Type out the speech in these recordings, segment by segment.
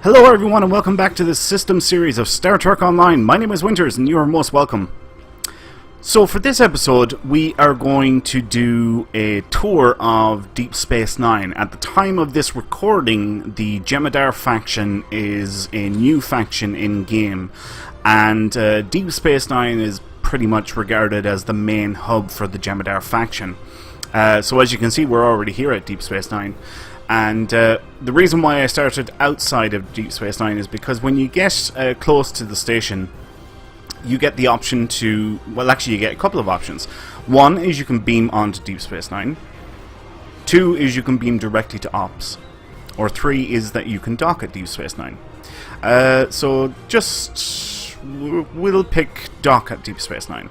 Hello everyone and welcome back to this system series of Star Trek Online. My name is Winters and you are most welcome. So for this episode we are going to do a tour of Deep Space Nine. At the time of this recording, the Jem'Hadar faction is a new faction in-game, and Deep Space Nine is pretty much regarded as the main hub for the Jem'Hadar faction. So as you can see, we're already here at Deep Space Nine. And the reason why I started outside of Deep Space Nine is because when you get close to the station, you get the option to... well, actually you get a couple of options. One is you can beam onto Deep Space Nine. Two is you can beam directly to Ops. Or three is that you can dock at Deep Space Nine. So just... we'll pick dock at Deep Space Nine.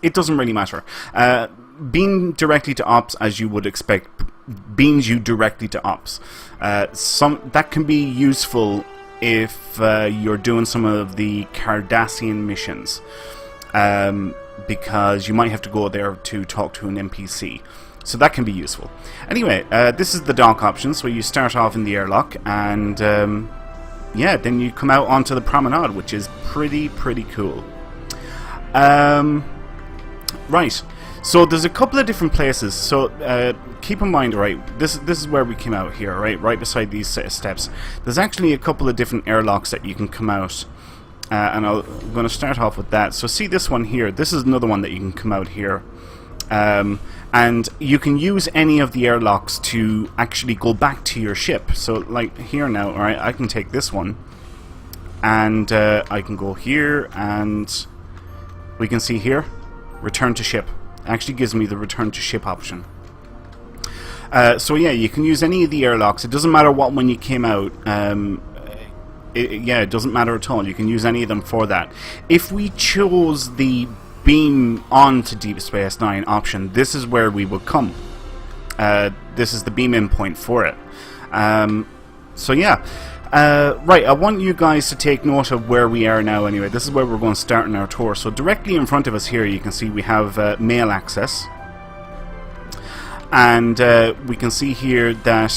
It doesn't really matter. Beam directly to Ops, as you would expect, beams you directly to Ops. That can be useful if you're doing some of the Cardassian missions, because you might have to go there to talk to an NPC. So that can be useful. Anyway, this is the dock option. So you start off in the airlock, and yeah, then you come out onto the promenade, which is pretty cool. Right. So there's a couple of different places. So keep in mind, right, this is where we came out here, right beside these set of steps. There's actually a couple of different airlocks that you can come out, and I'm going to start off with that. So see this one here. This is another one that you can come out here, and you can use any of the airlocks to actually go back to your ship. So like here now, all right, I can take this one, and I can go here, and we can see here, return to ship. Actually gives me the return to ship option. So yeah, you can use any of the airlocks. It doesn't matter what one you came out. It doesn't matter at all. You can use any of them for that. If we chose the beam on to Deep Space Nine option, this is where we would come. This is the beam in point for it. So yeah. Right, I want you guys to take note of where we are now anyway. This is where we're going to start in our tour. So directly in front of us here you can see we have mail access. And we can see here that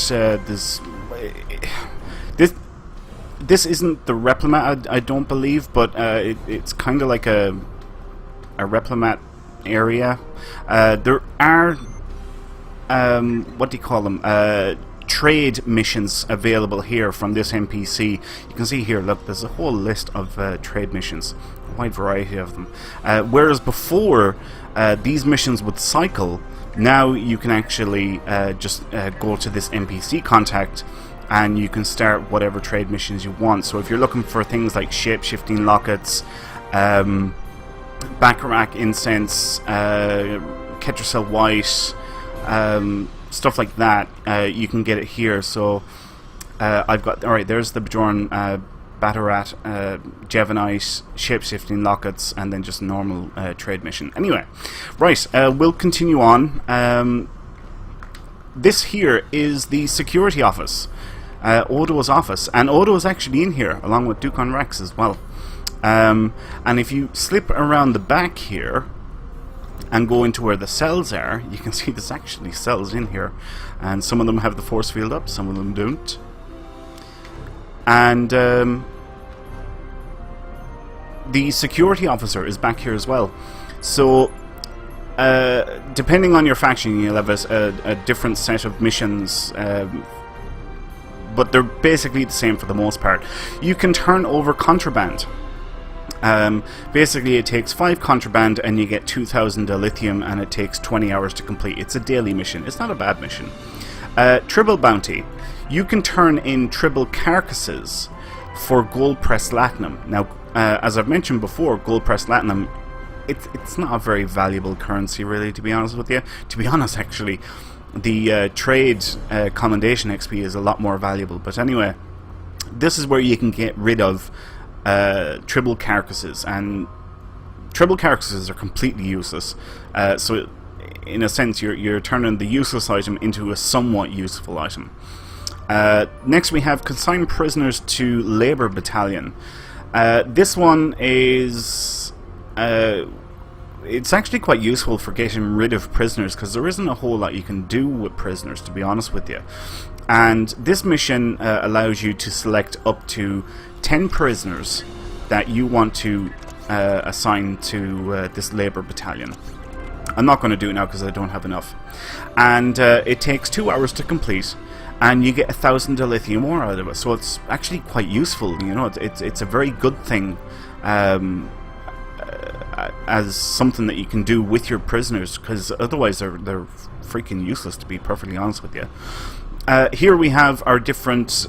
this isn't the Replimat, I don't believe, but it's kind of like a Replimat area. There are, what do you call them, trade missions available here from this NPC. You can see here, look, there's a whole list of trade missions, a wide variety of them. Whereas before, these missions would cycle, now you can actually just go to this NPC contact and you can start whatever trade missions you want. So if you're looking for things like shape-shifting lockets, Baccarat incense, Ketracel White, stuff like that, you can get it here. So I've got, alright, there's the Bajoran Baccarat, Jevonite, shape-shifting lockets, and then just normal trade mission. Anyway, right, we'll continue on. This here is the security office, Odo's office, and Odo is actually in here along with Dukon Rex as well. And if you slip around the back here and go into where the cells are, you can see there's actually cells in here, and some of them have the force field up, some of them don't. And the security officer is back here as well. So depending on your faction, you'll have a different set of missions, but they're basically the same for the most part. You can turn over contraband. Basically it takes 5 contraband and you get 2,000 dilithium, and it takes 20 hours to complete. It's a daily mission. It's not a bad mission. Tribble bounty. You can turn in tribble carcasses for gold pressed latinum. Now, as I've mentioned before, gold pressed latinum, it's not a very valuable currency really, to be honest with you. To be honest, actually, the trade commendation XP is a lot more valuable. But anyway, this is where you can get rid of tribble carcasses, and tribble carcasses are completely useless. So in a sense you're turning the useless item into a somewhat useful item. Next we have consign prisoners to Labour Battalion. This one is it's actually quite useful for getting rid of prisoners, because there isn't a whole lot you can do with prisoners, to be honest with you. And this mission allows you to select up to 10 prisoners that you want to assign to this Labour battalion. I'm not going to do it now because I don't have enough. And it takes 2 hours to complete, and you get 1,000 dilithium ore out of it. So it's actually quite useful. You know, it's a very good thing as something that you can do with your prisoners, because otherwise they're freaking useless, to be perfectly honest with you. Here we have our different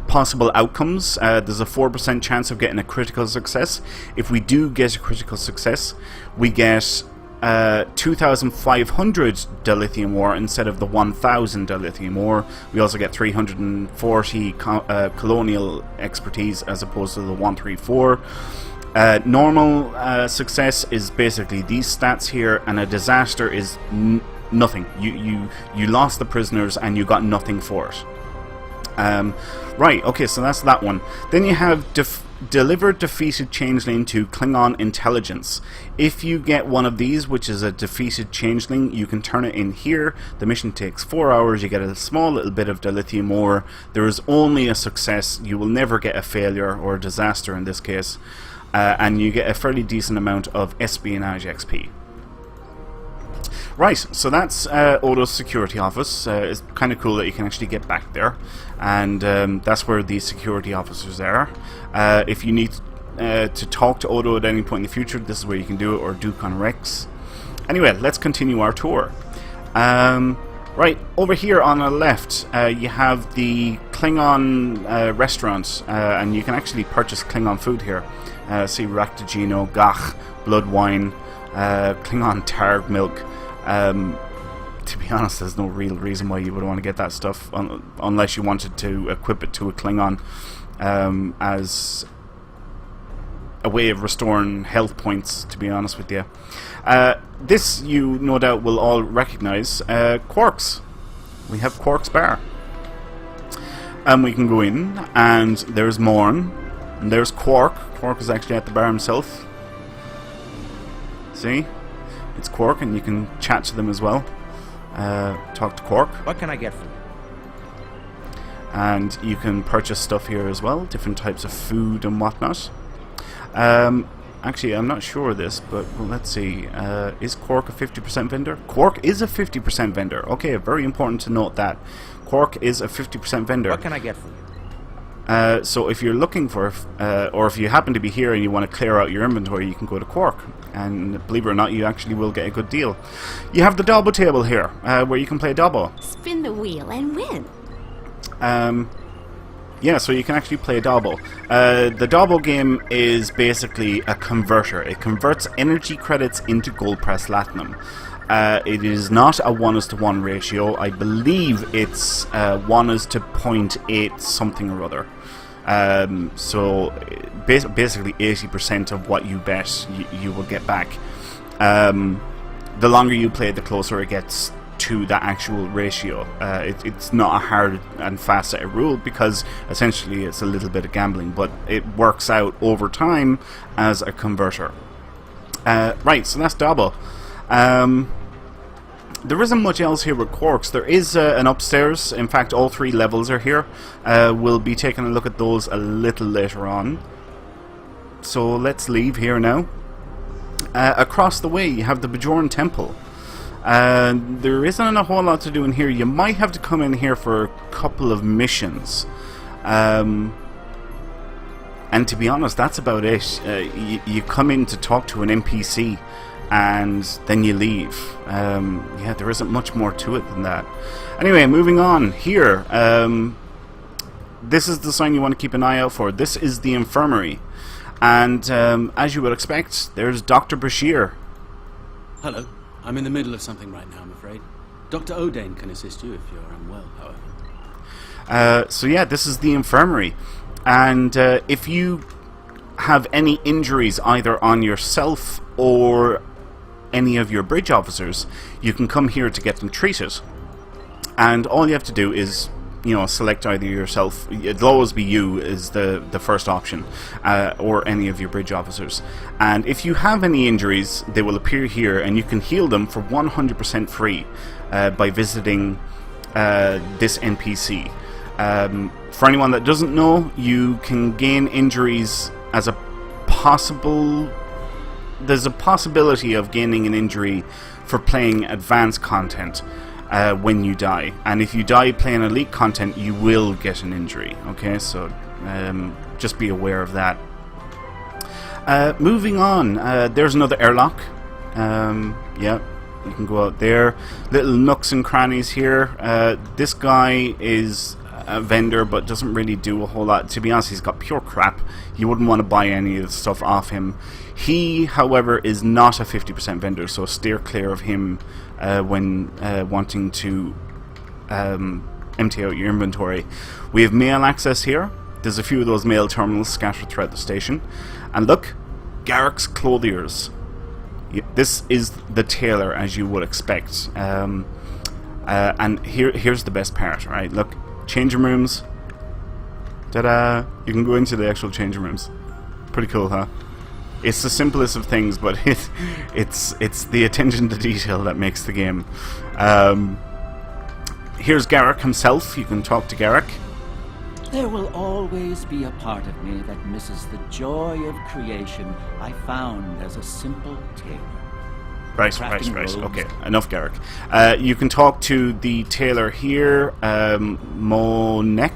possible outcomes. There's a 4% chance of getting a critical success. If we do get a critical success, we get 2,500 dilithium ore instead of the 1,000 dilithium ore. We also get 340 colonial expertise as opposed to the 134. Normal success is basically these stats here, and a disaster is nothing. You lost the prisoners and you got nothing for it. Right, okay, so that's that one. Then you have deliver defeated changeling to Klingon intelligence. If you get one of these, which is a defeated changeling, you can turn it in here. The mission takes 4 hours. You get a small little bit of dilithium ore. There is only a success. You will never get a failure or a disaster in this case. And you get a fairly decent amount of espionage XP. Right, so that's Odo's security office. It's kind of cool that you can actually get back there, and that's where the security officers are. If you need to talk to Odo at any point in the future, this is where you can do it, or Duke on Rex. Anyway, let's continue our tour. Right, over here on the left, you have the Klingon restaurant, and you can actually purchase Klingon food here. See Raktajino, Gach, Blood Wine, Klingon Targ Milk. To be honest, there's no real reason why you would want to get that stuff unless you wanted to equip it to a Klingon as a way of restoring health points, to be honest with you. This you no doubt will all recognize. Quark's. We have Quark's bar. And we can go in, and there's Morn, and there's Quark. Quark is actually at the bar himself. See? It's Quark, and you can chat to them as well. Talk to Quark. What can I get for you? And you can purchase stuff here as well, different types of food and whatnot. Actually, I'm not sure of this, but well, let's see. Is Quark a 50% vendor? Quark is a 50% vendor. Okay, very important to note that. Quark is a 50% vendor. What can I get for you? So if you're looking for, or if you happen to be here and you want to clear out your inventory, you can go to Quark. And believe it or not, you actually will get a good deal. You have the Dobbo table here, where you can play Dobbo. Spin the wheel and win. Yeah, so you can actually play Dobbo. The Dobbo game is basically a converter. It converts energy credits into gold press latinum. It is not a 1:1 ratio. I believe it's 1:0.8 something or other. So basically 80% of what you bet you will get back. The longer you play, the closer it gets to that actual ratio. It's not a hard and fast set of rule, because essentially it's a little bit of gambling, but it works out over time as a converter. Right, so that's Dobbo. There isn't much else here with Quarks. There is an upstairs. In fact, all 3 levels are here. We'll be taking a look at those a little later on. So let's leave here now. Across the way, you have the Bajoran Temple. There isn't a whole lot to do in here. You might have to come in here for a couple of missions. And to be honest, that's about it. You come in to talk to an NPC, and then you leave. Yeah, there isn't much more to it than that. Anyway, moving on. Here, this is the sign you want to keep an eye out for. This is the Infirmary. And as you would expect, there's Dr. Bashir. Hello. I'm in the middle of something right now, I'm afraid. Dr. O'Dane can assist you if you're unwell, however. So yeah, this is the Infirmary. And if you have any injuries either on yourself or any of your bridge officers, you can come here to get them treated. And all you have to do is select either yourself. It'll always be you is the first option, or any of your bridge officers. And if you have any injuries, they will appear here, and you can heal them for 100% free by visiting this NPC. For anyone that doesn't know, you can gain injuries as a possible... There's a possibility of gaining an injury for playing advanced content when you die. And if you die playing elite content, you will get an injury. Okay, so just be aware of that. Moving on, there's another airlock. Yeah, you can go out there. Little nooks and crannies here. This guy is a vendor, but doesn't really do a whole lot. To be honest, he's got pure crap. You wouldn't want to buy any of the stuff off him. He, however, is not a 50% vendor, so steer clear of him when wanting to empty out your inventory. We have mail access here. There's a few of those mail terminals scattered throughout the station. And look, Garrick's Clothiers. This is the Tailor, as you would expect. And here's the best part, right? Look, changing rooms. Ta-da! You can go into the actual changing rooms. Pretty cool, huh? It's the simplest of things, but it's the attention to detail that makes the game. Here's Garrick himself. You can talk to Garrick. There will always be a part of me that misses the joy of creation I found as a simple tailor. Right. Okay, enough, Garrick. You can talk to the tailor here, Monek,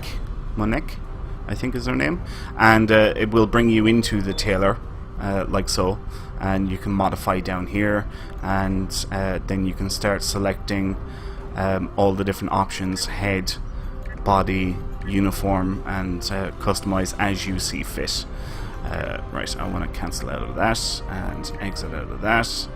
I think is her name, and it will bring you into the tailor, like so, and you can modify down here, and then you can start selecting all the different options: head, body, uniform, and customize as you see fit. Right, I want to cancel out of that and exit out of that.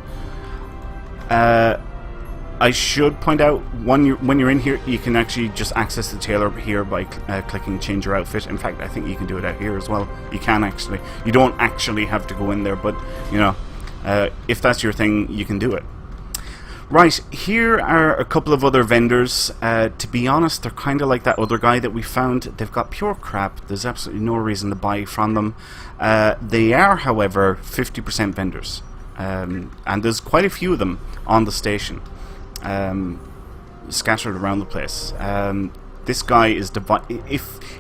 I should point out, when you're in here, you can actually just access the tailor here by clicking change your outfit. In fact, I think you can do it out here as well. You can actually. You don't actually have to go in there, but if that's your thing, you can do it. Right, here are a couple of other vendors. To be honest, they're kind of like that other guy that we found. They've got pure crap. There's absolutely no reason to buy from them. They are, however, 50% vendors. And there's quite a few of them on the station, scattered around the place. This guy is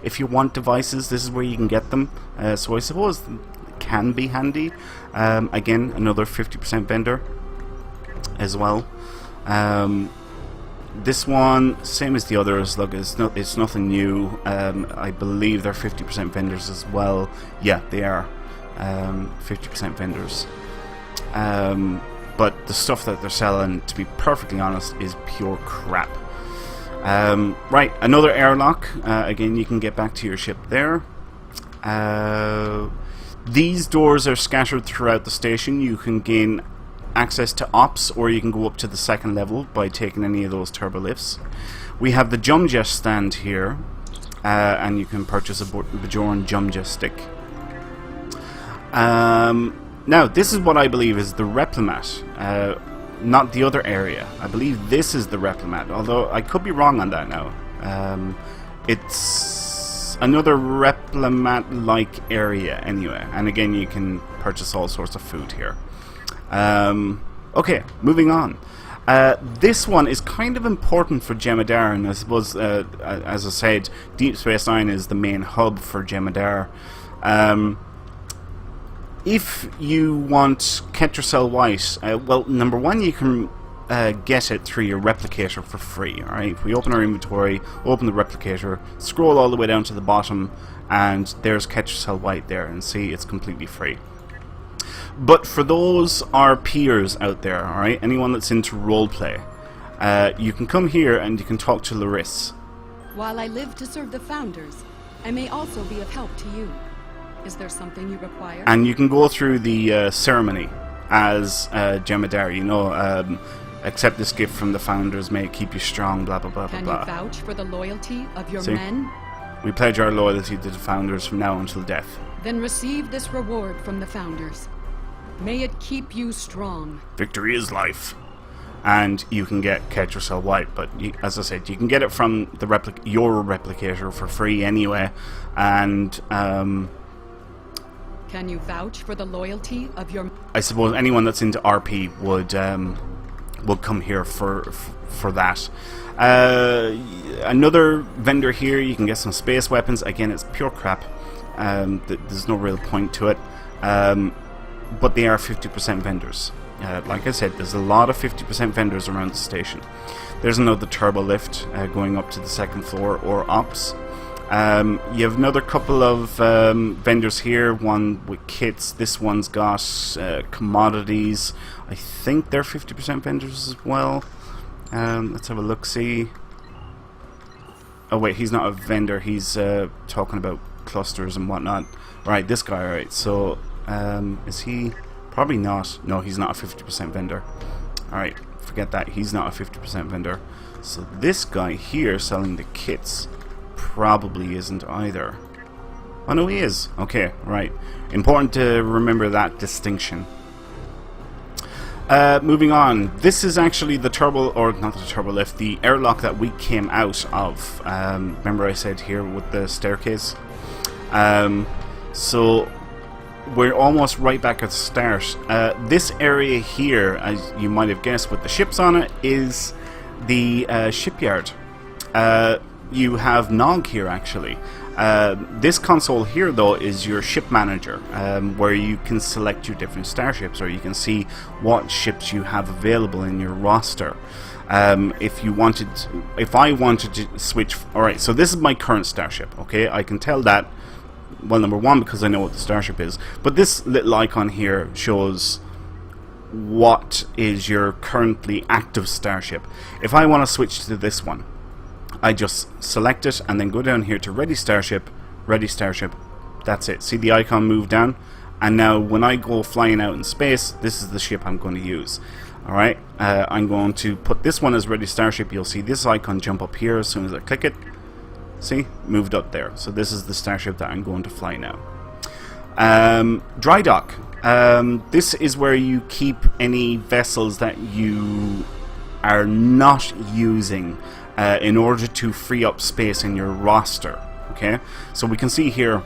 if you want devices, this is where you can get them. So I suppose it can be handy. Again, another 50% vendor as well. This one, same as the others. Look, it's nothing new. I believe they're 50% vendors as well. Yeah, they are 50% vendors. But the stuff that they're selling, to be perfectly honest, is pure crap. Right, another airlock. Again, you can get back to your ship there. These doors are scattered throughout the station. You can gain access to ops, or you can go up to the second level by taking any of those turbo lifts. We have the Jumjet stand here, and you can purchase a Bajoran Jumjet stick. Now, this is what I believe is the Replimat, not the other area. I believe this is the Replimat, although I could be wrong on that now. It's another Replimat-like area anyway, and again, you can purchase all sorts of food here. Okay, moving on. This one is kind of important for Jem'Hadar, and I suppose, as I said, Deep Space Nine is the main hub for Jem'Hadar. If you want Ketracel White, well, number one, you can get it through your replicator for free. Alright, if we open our inventory, open the replicator, scroll all the way down to the bottom, and there's Ketracel White there, and see, it's completely free. But for those our peers out there, alright, anyone that's into roleplay, you can come here and you can talk to Larisse. While I live to serve the Founders, I may also be of help to you. Is there something you require? And you can go through the ceremony as Jem'Hadar, accept this gift from the Founders, may it keep you strong, blah blah blah blah blah. Can you vouch for the loyalty of your men? We pledge our loyalty to the Founders from now until death. Then receive this reward from the Founders. May it keep you strong. Victory is life. and you can get Ketracel White. But as I said, you can get it from the your replicator for free anyway. And Can you vouch for the loyalty of your... I suppose anyone that's into RP would come here for that. Another vendor here, you can get some space weapons. Again, it's pure crap. There's no real point to it. But they are 50% vendors. Like I said, there's a lot of 50% vendors around the station. There's another turbo lift going up to the second floor, or ops. You have another couple of vendors here, one with kits. This one's got commodities. I think they're 50% vendors as well. Let's have a look-see. Oh wait, he's not a vendor, he's talking about clusters and whatnot. Alright, this guy, alright, so is he? Probably not. No, he's not a 50% vendor. Alright, forget that, he's not a 50% vendor. So this guy here selling the kits probably isn't either. Oh no, he is. Okay, right. Important to remember that distinction. Moving on, this is actually the turbo, or not the turbo lift, the airlock that we came out of. Remember I said here with the staircase? So we're almost right back at the start. This area here, as you might have guessed with the ships on it, is the shipyard. You have Nog here actually. This console here though is your ship manager, where you can select your different starships, or you can see what ships you have available in your roster. If I wanted to switch, alright, so this is my current starship, okay? I can tell that, well, number one, because I know what the starship is, but this little icon here shows what is your currently active starship. If I want to switch to this one, I just select it and then go down here to ready starship, that's it. See the icon move down? And now when I go flying out in space, this is the ship I'm going to use. Alright, I'm going to put this one as ready starship. You'll see this icon jump up here as soon as I click it. See? Moved up there. So this is the starship that I'm going to fly now. Dry dock. This is where you keep any vessels that you are not using in order to free up space in your roster. Okay, so we can see here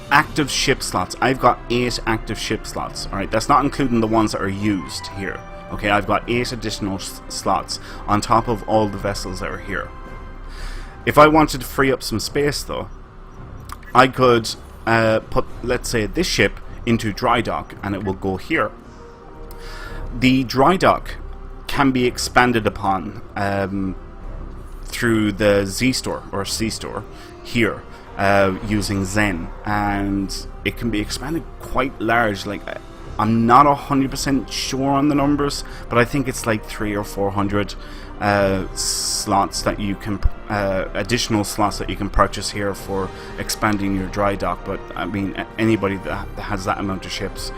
active ship slots. I've got 8 active ship slots. Alright, that's not including the ones that are used here. Okay, I've got 8 additional slots on top of all the vessels that are here. If I wanted to free up some space though, I could put, let's say, this ship into dry dock and it will go here. The dry dock can be expanded upon through the Z store or C store here using Zen, and it can be expanded quite large. Like, I'm not 100% sure on the numbers, but I think it's like 300 or 400 slots that you can additional slots that you can purchase here for expanding your dry dock. But I mean, anybody that has that amount of ships,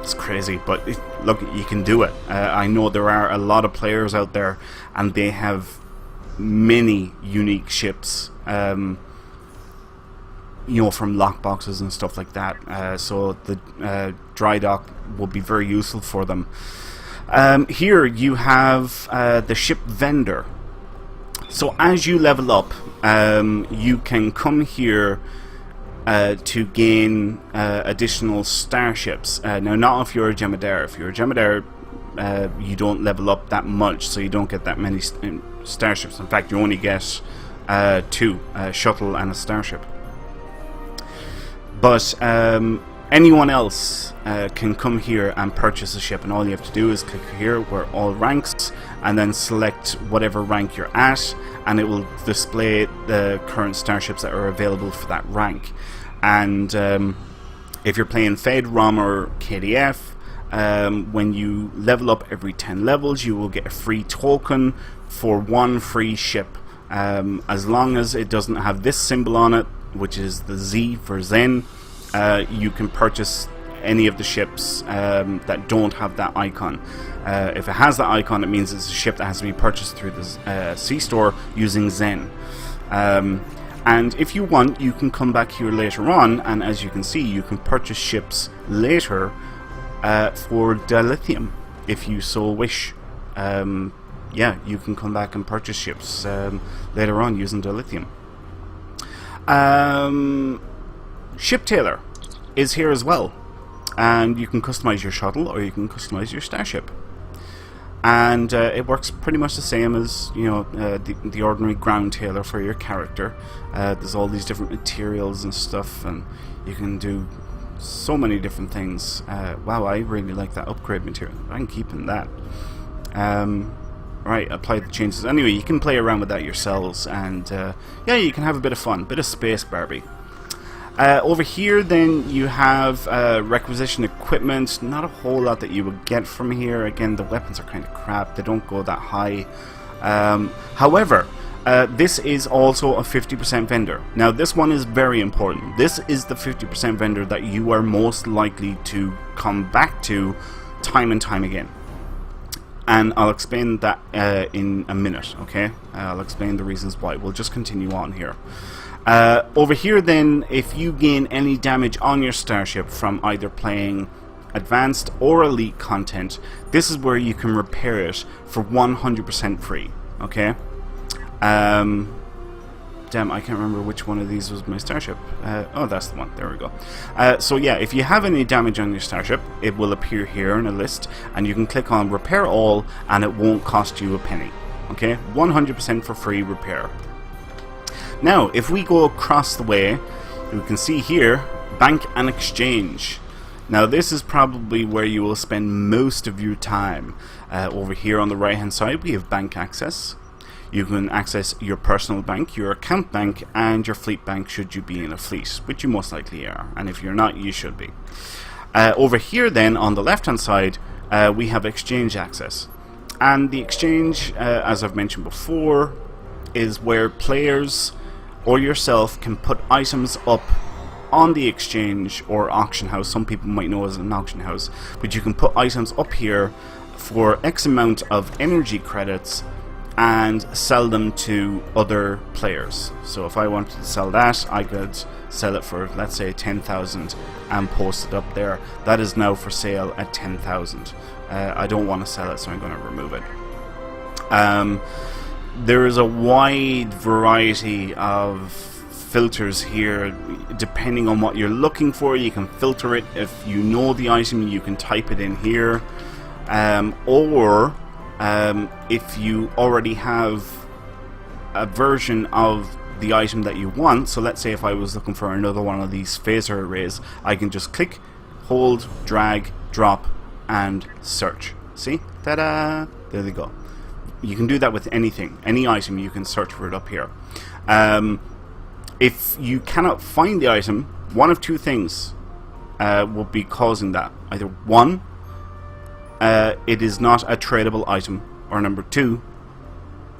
it's crazy, but look, you can do it. I know there are a lot of players out there and they have many unique ships, you know, from lockboxes and stuff like that, so the dry dock will be very useful for them. Here you have the ship vendor. So as you level up, you can come here to gain additional starships. Now, not if you're a Jem'Hadar. If you're a Jem'Hadar, you don't level up that much, so you don't get that many starships. In fact, you only get 2, a shuttle and a starship. But anyone else can come here and purchase a ship, and all you have to do is click here where all ranks, and then select whatever rank you're at, and it will display the current starships that are available for that rank. And if you're playing Fed, ROM, or KDF, when you level up every 10 levels, you will get a free token for 1 free ship, as long as it doesn't have this symbol on it, which is the Z for Zen. You can purchase any of the ships that don't have that icon. If it has that icon, it means it's a ship that has to be purchased through the C store using Zen. And if you want, you can come back here later on, and as you can see, you can purchase ships later for dilithium. if you so wish. Yeah, you can come back and purchase ships later on using the lithium. Ship Tailor is here as well, and you can customize your shuttle or you can customize your starship. And it works pretty much the same as, you know, the ordinary ground tailor for your character. There's all these different materials and stuff, and you can do so many different things. Wow, I really like that upgrade material. I'm keeping that. Right, apply the changes. Anyway, you can play around with that yourselves, and yeah, you can have a bit of fun, bit of space Barbie. Over here then you have requisition equipment. Not a whole lot that you would get from here. Again, the weapons are kind of crap, they don't go that high. However, this is also a 50% vendor. Now this one is very important. This is the 50% vendor that you are most likely to come back to time and time again. And I'll explain that in a minute, okay? I'll explain the reasons why. We'll just continue on here. Over here then, if you gain any damage on your starship from either playing advanced or elite content, this is where you can repair it for 100% free, okay? Damn, I can't remember which one of these was my starship. Oh, that's the one. There we go. So yeah, if you have any damage on your starship, it will appear here in a list, and you can click on Repair All, and it won't cost you a penny. Okay, 100% for free repair. Now, if we go across the way, you can see here, Bank and Exchange. Now, this is probably where you will spend most of your time. Over here on the right-hand side, we have Bank Access. You can access your personal bank, your account bank, and your fleet bank should you be in a fleet, which you most likely are, and if you're not, you should be. Over here then, on the left-hand side, we have exchange access. And the exchange, as I've mentioned before, is where players or yourself can put items up on the exchange or auction house. Some people might know it as an auction house, but you can put items up here for X amount of energy credits and sell them to other players. So if I wanted to sell that, I could sell it for, let's say, 10,000 and post it up there. That is now for sale at 10,000. I don't want to sell it, so I'm going to remove it. There is a wide variety of filters here depending on what you're looking for. You can filter it. If you know the item, you can type it in here, or if you already have a version of the item that you want. So let's say if I was looking for another one of these phaser arrays, I can just click, hold, drag, drop, and search. See? Ta-da! There they go. You can do that with anything, any item. You can search for it up here. If you cannot find the item, one of two things will be causing that. Either one, it is not a tradable item, or number two,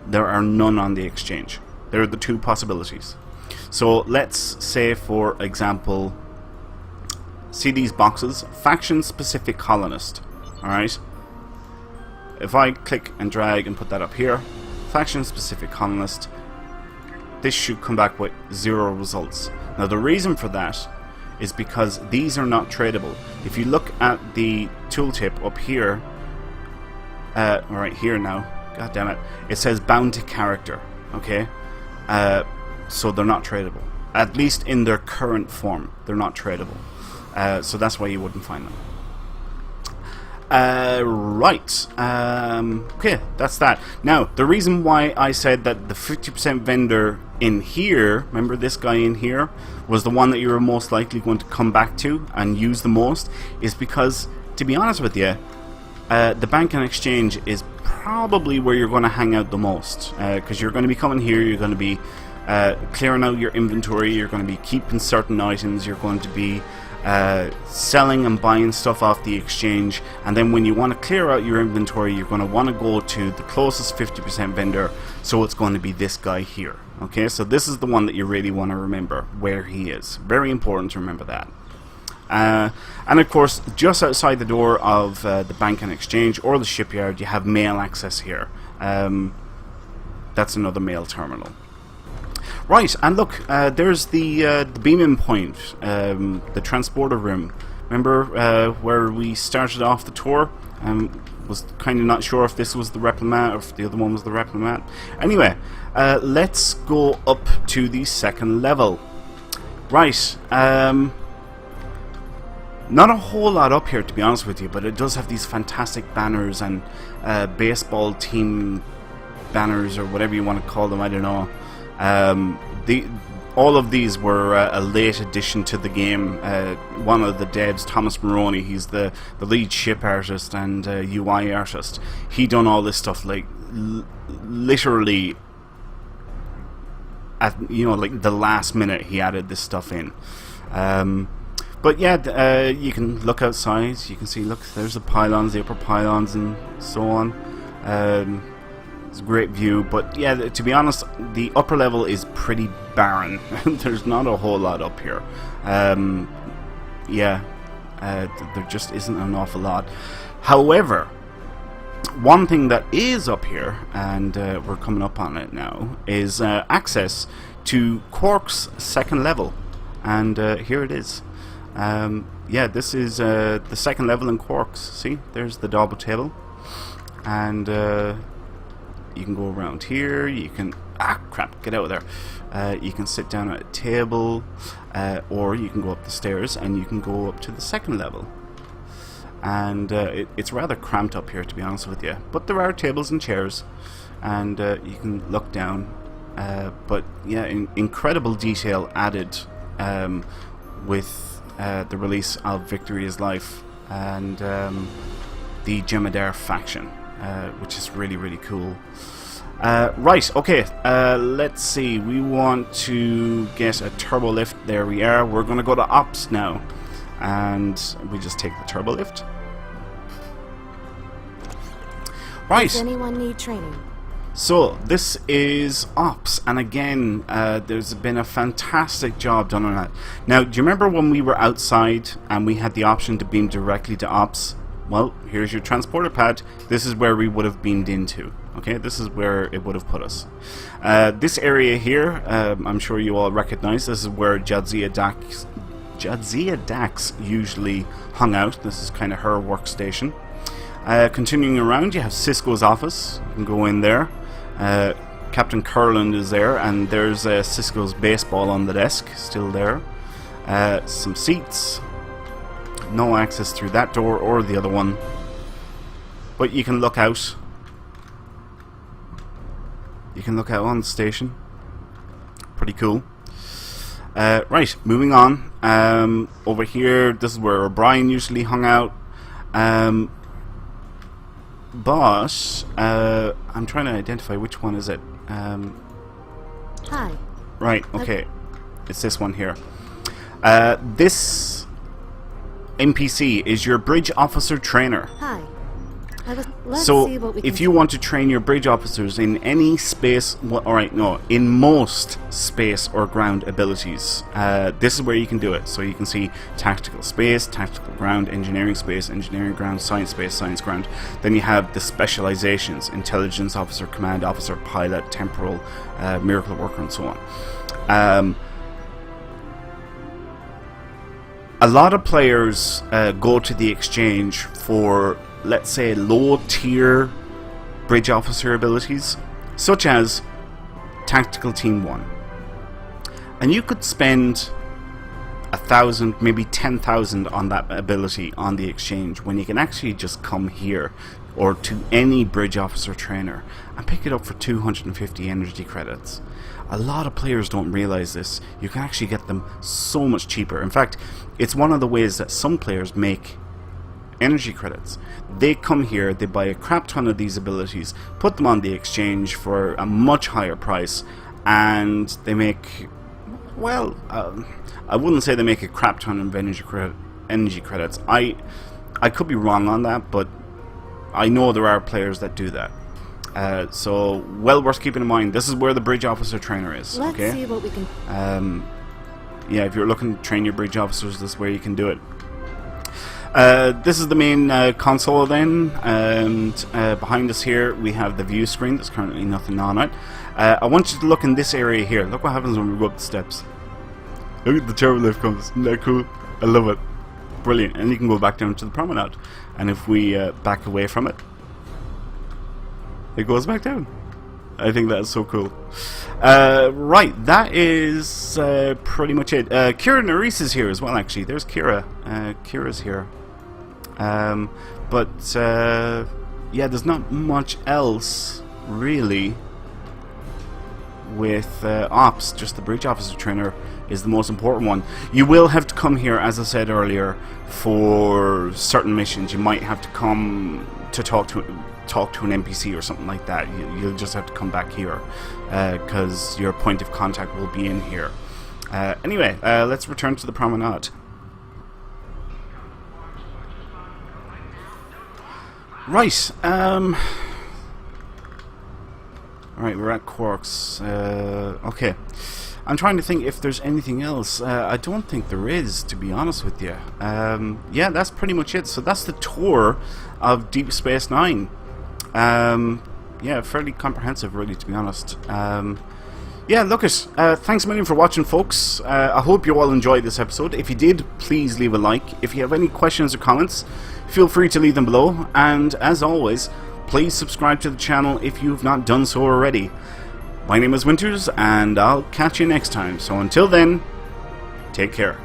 there are none on the exchange. There are the two possibilities. So let's say, for example, see these boxes, faction specific colonist. Alright, if I click and drag and put that up here, faction specific colonist, this should come back with 0 results. Now the reason for that is because these are not tradable. If you look at the tooltip up here, right here now, god damn it, it says bound to character, okay? So they're not tradable. At least in their current form, they're not tradable. So that's why you wouldn't find them. Right. Okay, that's that. Now, the reason why I said that the 50% vendor in here, remember this guy in here, was the one that you were most likely going to come back to and use the most, is because, to be honest with you, the bank and exchange is probably where you're going to hang out the most, because you're going to be coming here, you're going to be clearing out your inventory, you're going to be keeping certain items, you're going to be selling and buying stuff off the exchange, and then when you want to clear out your inventory, you're going to want to go to the closest 50% vendor, so it's going to be this guy here. Okay, so this is the one that you really want to remember where he is. Very important to remember that. And of course, just outside the door of the bank and exchange or the shipyard, you have mail access here. That's another mail terminal. Right, and look, there's the beam-in point, the transporter room. Remember where we started off the tour? was kind of not sure if this was the replimat or if the other one was the replimat. Anyway, let's go up to the second level. Right, not a whole lot up here, to be honest with you, but it does have these fantastic banners and baseball team banners, or whatever you want to call them, I don't know. All of these were a late addition to the game. One of the devs, Thomas Maroney, he's the lead ship artist and UI artist. He done all this stuff like literally at, you know, like the last minute he added this stuff in. But yeah, you can look outside. You can see, look, there's the pylons, the upper pylons, and so on. It's a great view, but yeah, to be honest, the upper level is pretty barren. There's not a whole lot up here. Yeah, there just isn't an awful lot. However, one thing that is up here, and we're coming up on it now, is access to Quark's second level. And here it is. Yeah, this is the second level in Quark's. See, there's the double table. And you can go around here, you can... Ah, crap, get out of there. You can sit down at a table, or you can go up the stairs and you can go up to the second level. And it's rather cramped up here, to be honest with you. But there are tables and chairs, and you can look down. But yeah, incredible detail added with the release of Victory is Life and the Jem'Hadar faction. Which is really, really cool. Right, okay, let's see. We want to get a turbo lift. There we are. We're going to go to Ops now. And we just take the turbo lift. Right. Does anyone need training? So, this is Ops, and again, there's been a fantastic job done on that. Now, do you remember when we were outside and we had the option to beam directly to Ops? Well, here's your transporter pad. This is where we would have beamed into. Okay, this is where it would have put us. This area here, I'm sure you all recognize. This is where Jadzia Dax usually hung out. This is kind of her workstation. Continuing around, you have Cisco's office. You can go in there. Captain Curland is there, and there's Cisco's baseball on the desk, still there. Some seats. No access through that door or the other one, but you can look out. You can look out on the station. Pretty cool. Right, moving on. Over here, this is where O'Brien usually hung out. But I'm trying to identify which one is it. Hi. Right, okay. It's this one here. This NPC is your bridge officer trainer. Hi. Let's so see what we if can you want to train your bridge officers in any space, in most space or ground abilities, this is where you can do it. So you can see tactical space, tactical ground, engineering space, engineering ground, science space, science ground. Then you have the specializations: intelligence officer, command officer, pilot, temporal, miracle worker, and so on. A lot of players go to the exchange for, let's say, low-tier bridge officer abilities, such as Tactical Team 1. And you could spend 1,000, maybe 10,000 on that ability on the exchange, when you can actually just come here or to any bridge officer trainer and pick it up for 250 energy credits. A lot of players don't realize this. You can actually get them so much cheaper. In fact, it's one of the ways that some players make energy credits. They come here, they buy a crap ton of these abilities, put them on the exchange for a much higher price, and they make, well, I wouldn't say they make a crap ton of energy credits. I could be wrong on that, but I know there are players that do that. So, well worth keeping in mind. This is where the bridge officer trainer is. Let's okay? see what we can... Yeah, if you're looking to train your bridge officers, this is where you can do it. This is the main console then, and behind us here we have the view screen. There's currently nothing on it. I want you to look in this area here. Look what happens when we go up the steps. Look at the turbo lift comes. Isn't that cool? I love it. Brilliant. And you can go back down to the promenade. And if we back away from it, it goes back down. I think that's so cool. Right, that is pretty much it. Kira Nerys is here as well, actually. There's Kira. Kira's here. But yeah, there's not much else, really, with Ops. Just the Breach Officer Trainer is the most important one. You will have to come here, as I said earlier, for certain missions. You might have to come to talk to an NPC or something like that. You'll just have to come back here because your point of contact will be in here. Anyway, let's return to the promenade. Right. Alright, we're at Quark's. Okay. I'm trying to think if there's anything else. I don't think there is, to be honest with you. Yeah, that's pretty much it. So that's the tour of Deep Space Nine. Yeah, fairly comprehensive, really, to be honest. Yeah, look it. Thanks a million for watching, folks. I hope you all enjoyed this episode. If you did, please leave a like. If you have any questions or comments, feel free to leave them below. And as always, please subscribe to the channel if you've not done so already. My name is Winters, and I'll catch you next time. So until then, take care.